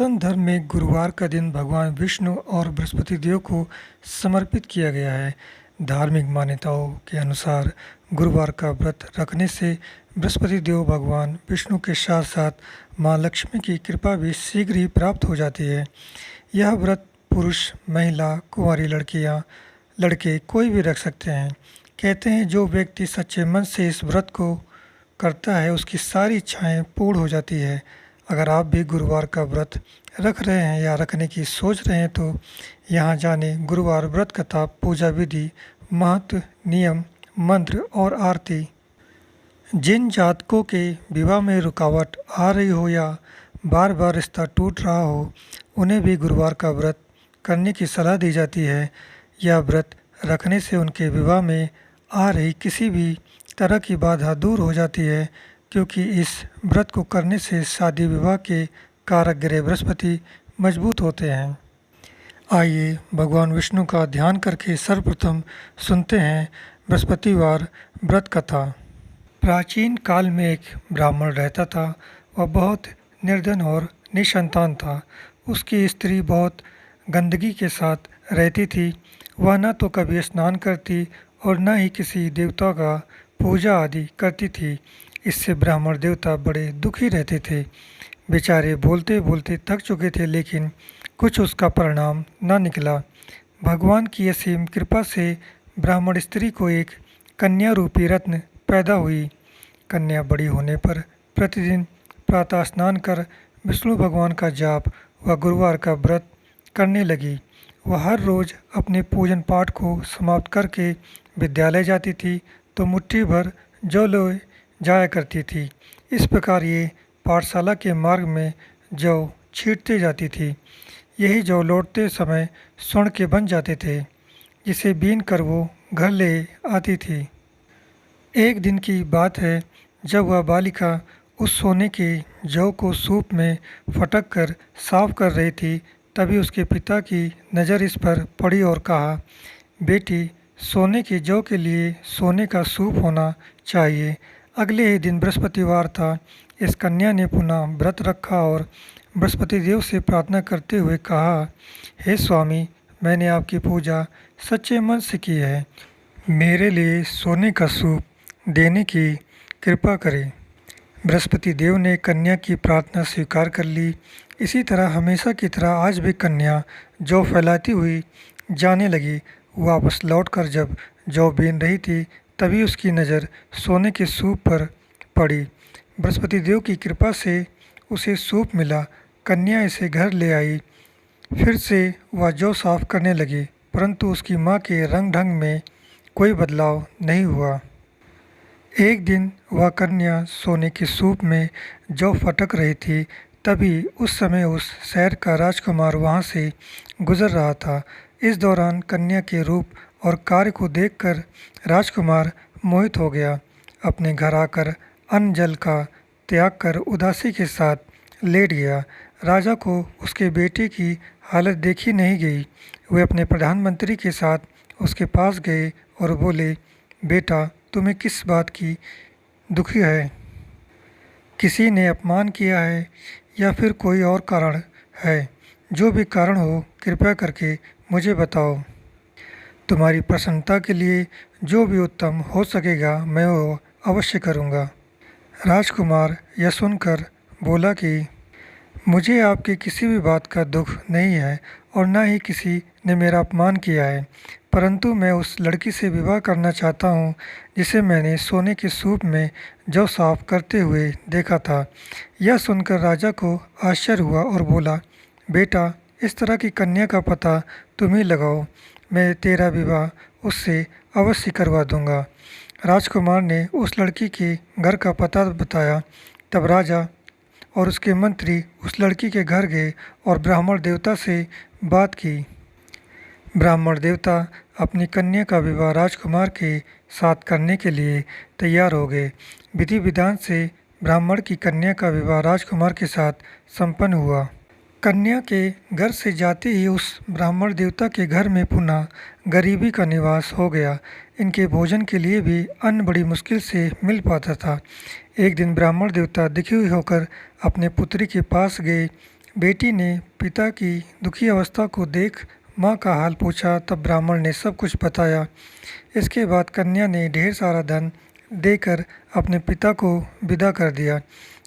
सनातन धर्म में गुरुवार का दिन भगवान विष्णु और बृहस्पति देव को समर्पित किया गया है। धार्मिक मान्यताओं के अनुसार गुरुवार का व्रत रखने से बृहस्पति देव भगवान विष्णु के साथ साथ माँ लक्ष्मी की कृपा भी शीघ्र ही प्राप्त हो जाती है। यह व्रत पुरुष, महिला, कुंवारी लड़कियाँ, लड़के कोई भी रख सकते हैं। कहते हैं जो व्यक्ति सच्चे मन से इस व्रत को करता है उसकी सारी इच्छाएं पूर्ण हो जाती है। अगर आप भी गुरुवार का व्रत रख रहे हैं या रखने की सोच रहे हैं तो यहाँ जाने गुरुवार व्रत कथा, पूजा विधि, महत्व, नियम, मंत्र और आरती। जिन जातकों के विवाह में रुकावट आ रही हो या बार बार रिश्ता टूट रहा हो, उन्हें भी गुरुवार का व्रत करने की सलाह दी जाती है। यह व्रत रखने से उनके विवाह में आ रही किसी भी तरह की बाधा दूर हो जाती है, क्योंकि इस व्रत को करने से शादी विवाह के कारक ग्रह बृहस्पति मजबूत होते हैं। आइए भगवान विष्णु का ध्यान करके सर्वप्रथम सुनते हैं बृहस्पतिवार व्रत कथा। प्राचीन काल में एक ब्राह्मण रहता था। वह बहुत निर्धन और निसंतान था। उसकी स्त्री बहुत गंदगी के साथ रहती थी। वह न तो कभी स्नान करती और न ही किसी देवता का पूजा आदि करती थी। इससे ब्राह्मण देवता बड़े दुखी रहते थे। बेचारे बोलते बोलते थक चुके थे, लेकिन कुछ उसका परिणाम न निकला। भगवान की असीम कृपा से ब्राह्मण स्त्री को एक कन्या रूपी रत्न पैदा हुई। कन्या बड़ी होने पर प्रतिदिन प्रातः स्नान कर विष्णु भगवान का जाप व गुरुवार का व्रत करने लगी। वह हर रोज़ अपने पूजन पाठ को समाप्त करके विद्यालय जाती थी तो मुट्ठी भर जौ ले जाया करती थी। इस प्रकार ये पाठशाला के मार्ग में जौ छींटते जाती थी। यही जौ लौटते समय स्वर्ण के बन जाते थे, जिसे बीन कर वो घर ले आती थी। एक दिन की बात है, जब वह बालिका उस सोने के जौ को सूप में फटक कर साफ कर रही थी, तभी उसके पिता की नज़र इस पर पड़ी और कहा, बेटी, सोने के जौ के लिए सोने का सूप होना चाहिए। अगले ही दिन बृहस्पतिवार था। इस कन्या ने पुनः व्रत रखा और बृहस्पति देव से प्रार्थना करते हुए कहा, हे स्वामी, मैंने आपकी पूजा सच्चे मन से की है। मेरे लिए सोने का सूप देने की कृपा करें। बृहस्पति देव ने कन्या की प्रार्थना स्वीकार कर ली। इसी तरह हमेशा की तरह आज भी कन्या जौ फैलाती हुई जाने लगी। वापस लौटकर जब जौ बीन रही थी, तभी उसकी नज़र सोने के सूप पर पड़ी। बृहस्पति देव की कृपा से उसे सूप मिला। कन्या इसे घर ले आई। फिर से वह जौ साफ करने लगी, परंतु उसकी माँ के रंग ढंग में कोई बदलाव नहीं हुआ। एक दिन वह कन्या सोने के सूप में जौ फटक रही थी। तभी उस समय उस शहर का राजकुमार वहाँ से गुजर रहा था। इस दौरान कन्या के रूप और कार्य को देखकर राजकुमार मोहित हो गया। अपने घर आकर अन्न जल का त्याग कर उदासी के साथ लेट गया। राजा को उसके बेटे की हालत देखी नहीं गई। वे अपने प्रधानमंत्री के साथ उसके पास गए और बोले, बेटा, तुम्हें किस बात की दुखी है? किसी ने अपमान किया है या फिर कोई और कारण है? जो भी कारण हो, कृपया करके मुझे बताओ। तुम्हारी प्रसन्नता के लिए जो भी उत्तम हो सकेगा मैं वो अवश्य करूँगा। राजकुमार यह सुनकर बोला कि मुझे आपकी किसी भी बात का दुख नहीं है और न ही किसी ने मेरा अपमान किया है, परंतु मैं उस लड़की से विवाह करना चाहता हूँ जिसे मैंने सोने के सूप में जौ साफ करते हुए देखा था। यह सुनकर राजा को आश्चर्य हुआ और बोला, बेटा, इस तरह की कन्या का पता तुम ही लगाओ। मैं तेरा विवाह उससे अवश्य करवा दूंगा। राजकुमार ने उस लड़की के घर का पता बताया। तब राजा और उसके मंत्री उस लड़की के घर गए और ब्राह्मण देवता से बात की। ब्राह्मण देवता अपनी कन्या का विवाह राजकुमार के साथ करने के लिए तैयार हो गए। विधि विधान से ब्राह्मण की कन्या का विवाह राजकुमार के साथ संपन्न हुआ। कन्या के घर से जाते ही उस ब्राह्मण देवता के घर में पुनः गरीबी का निवास हो गया। इनके भोजन के लिए भी अन्न बड़ी मुश्किल से मिल पाता था। एक दिन ब्राह्मण देवता दुखी होकर अपने पुत्री के पास गए बेटी ने पिता की दुखी अवस्था को देख माँ का हाल पूछा। तब ब्राह्मण ने सब कुछ बताया। इसके बाद कन्या ने ढेर सारा धन देकर अपने पिता को विदा कर दिया।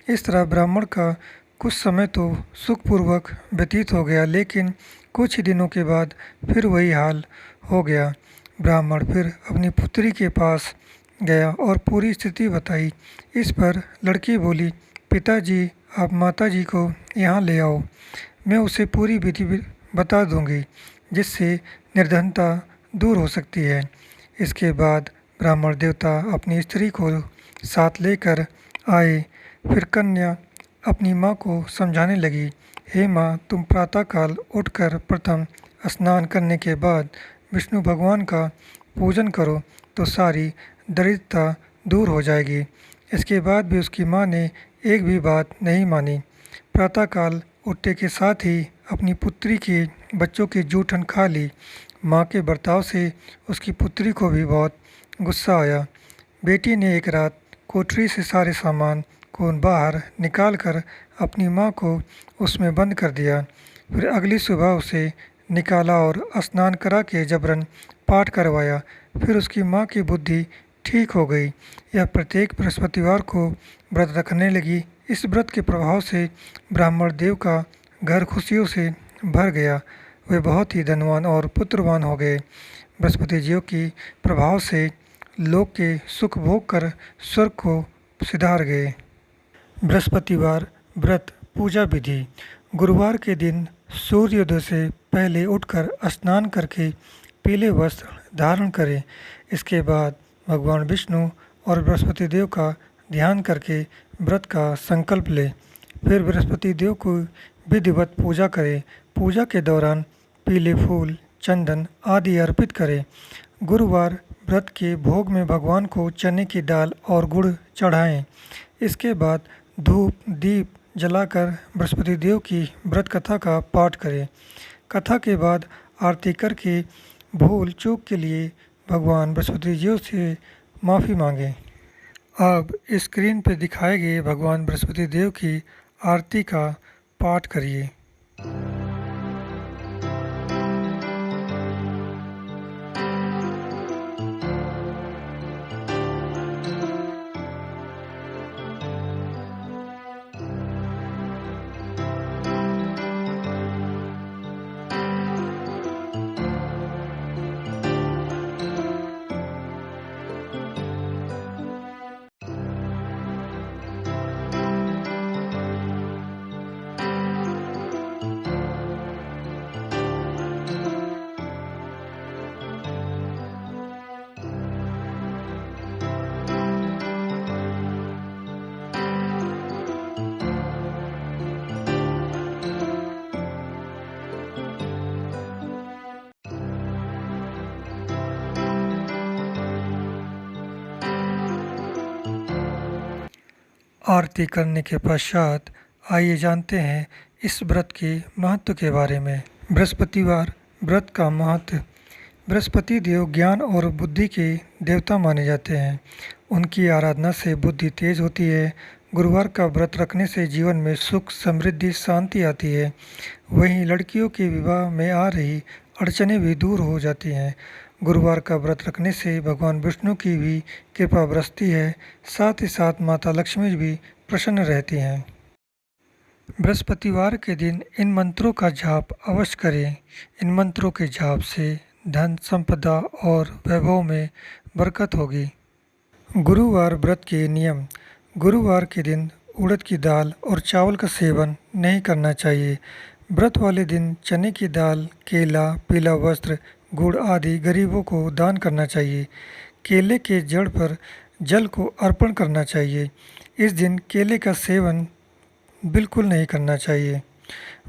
इस तरह ब्राह्मण का कुछ समय तो सुखपूर्वक व्यतीत हो गया, लेकिन कुछ ही दिनों के बाद फिर वही हाल हो गया। ब्राह्मण फिर अपनी पुत्री के पास गया और पूरी स्थिति बताई। इस पर लड़की बोली, पिताजी आप माताजी को यहाँ ले आओ, मैं उसे पूरी विधि बता दूंगी जिससे निर्धनता दूर हो सकती है। इसके बाद ब्राह्मण देवता अपनी स्त्री को साथ लेकर आए। फिर कन्या अपनी माँ को समझाने लगी, हे माँ, तुम प्रातःकाल उठकर प्रथम स्नान करने के बाद विष्णु भगवान का पूजन करो तो सारी दरिद्रता दूर हो जाएगी। इसके बाद भी उसकी माँ ने एक भी बात नहीं मानी। प्रातःकाल उठने के साथ ही अपनी पुत्री के बच्चों की जूठन खा ली। माँ के बर्ताव से उसकी पुत्री को भी बहुत गुस्सा आया। बेटी ने एक रात कोठरी से सारे सामान को बाहर निकाल कर अपनी माँ को उसमें बंद कर दिया। फिर अगली सुबह उसे निकाला और स्नान करा के जबरन पाठ करवाया। फिर उसकी माँ की बुद्धि ठीक हो गई। यह प्रत्येक बृहस्पतिवार को व्रत रखने लगी। इस व्रत के प्रभाव से ब्राह्मण देव का घर खुशियों से भर गया। वे बहुत ही धनवान और पुत्रवान हो गए। बृहस्पति जीव की प्रभाव से लोक के सुख भोग कर स्वर्ग को सिधार गए। बृहस्पतिवार व्रत पूजा विधि। गुरुवार के दिन सूर्योदय से पहले उठकर स्नान करके पीले वस्त्र धारण करें। इसके बाद भगवान विष्णु और बृहस्पति देव का ध्यान करके व्रत का संकल्प लें। फिर बृहस्पति देव को विधिवत पूजा करें। पूजा के दौरान पीले फूल, चंदन आदि अर्पित करें। गुरुवार व्रत के भोग में भगवान को चने की दाल और गुड़ चढ़ाएं। इसके बाद धूप दीप जलाकर बृहस्पति देव की व्रत कथा का पाठ करें। कथा के बाद आरती करके भूल चूक के लिए भगवान बृहस्पति देव से माफ़ी मांगें। अब स्क्रीन पर दिखाए गए भगवान बृहस्पति देव की आरती का पाठ करिए। आरती करने के पश्चात आइए जानते हैं इस व्रत के महत्व के बारे में। बृहस्पतिवार व्रत का महत्व। बृहस्पति देव ज्ञान और बुद्धि के देवता माने जाते हैं। उनकी आराधना से बुद्धि तेज होती है। गुरुवार का व्रत रखने से जीवन में सुख, समृद्धि, शांति आती है। वहीं लड़कियों के विवाह में आ रही अड़चनें भी दूर हो जाती हैं। गुरुवार का व्रत रखने से भगवान विष्णु की भी कृपा बरसती है। साथ ही साथ माता लक्ष्मी भी प्रसन्न रहती हैं। बृहस्पतिवार के दिन इन मंत्रों का जाप अवश्य करें। इन मंत्रों के जाप से धन, संपदा और वैभव में बरकत होगी। गुरुवार व्रत के नियम। गुरुवार के दिन उड़द की दाल और चावल का सेवन नहीं करना चाहिए। व्रत वाले दिन चने की दाल, केला, पीला वस्त्र, गुड़ आदि गरीबों को दान करना चाहिए। केले के जड़ पर जल को अर्पण करना चाहिए। इस दिन केले का सेवन बिल्कुल नहीं करना चाहिए।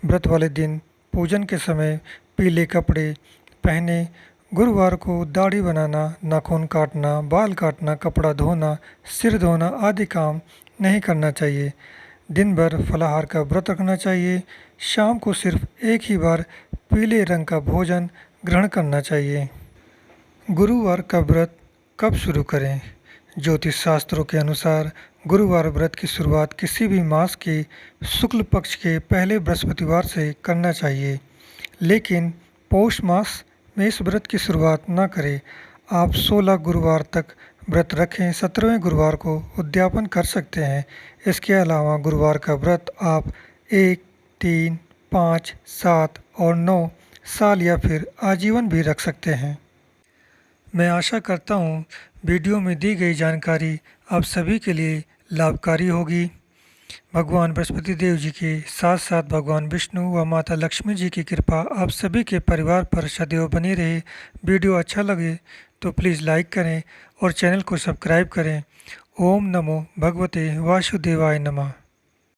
व्रत वाले दिन पूजन के समय पीले कपड़े पहने। गुरुवार को दाढ़ी बनाना, नाखून काटना, बाल काटना, कपड़ा धोना, सिर धोना आदि काम नहीं करना चाहिए। दिन भर फलाहार का व्रत रखना चाहिए। शाम को सिर्फ एक ही बार पीले रंग का भोजन ग्रहण करना चाहिए। गुरुवार का व्रत कब शुरू करें? ज्योतिष शास्त्रों के अनुसार गुरुवार व्रत की शुरुआत किसी भी मास के शुक्ल पक्ष के पहले बृहस्पतिवार से करना चाहिए, लेकिन पौष मास में इस व्रत की शुरुआत न करें। आप 16 गुरुवार तक व्रत रखें, 17वें गुरुवार को उद्यापन कर सकते हैं। इसके अलावा गुरुवार का व्रत आप 1, 3, 5, 7 और 9 साल या फिर आजीवन भी रख सकते हैं। मैं आशा करता हूँ वीडियो में दी गई जानकारी आप सभी के लिए लाभकारी होगी। भगवान बृहस्पति देव जी के साथ साथ भगवान विष्णु व माता लक्ष्मी जी की कृपा आप सभी के परिवार पर सदैव बनी रहे। वीडियो अच्छा लगे तो प्लीज़ लाइक करें और चैनल को सब्सक्राइब करें। ओम नमो भगवते वासुदेवाय नमः।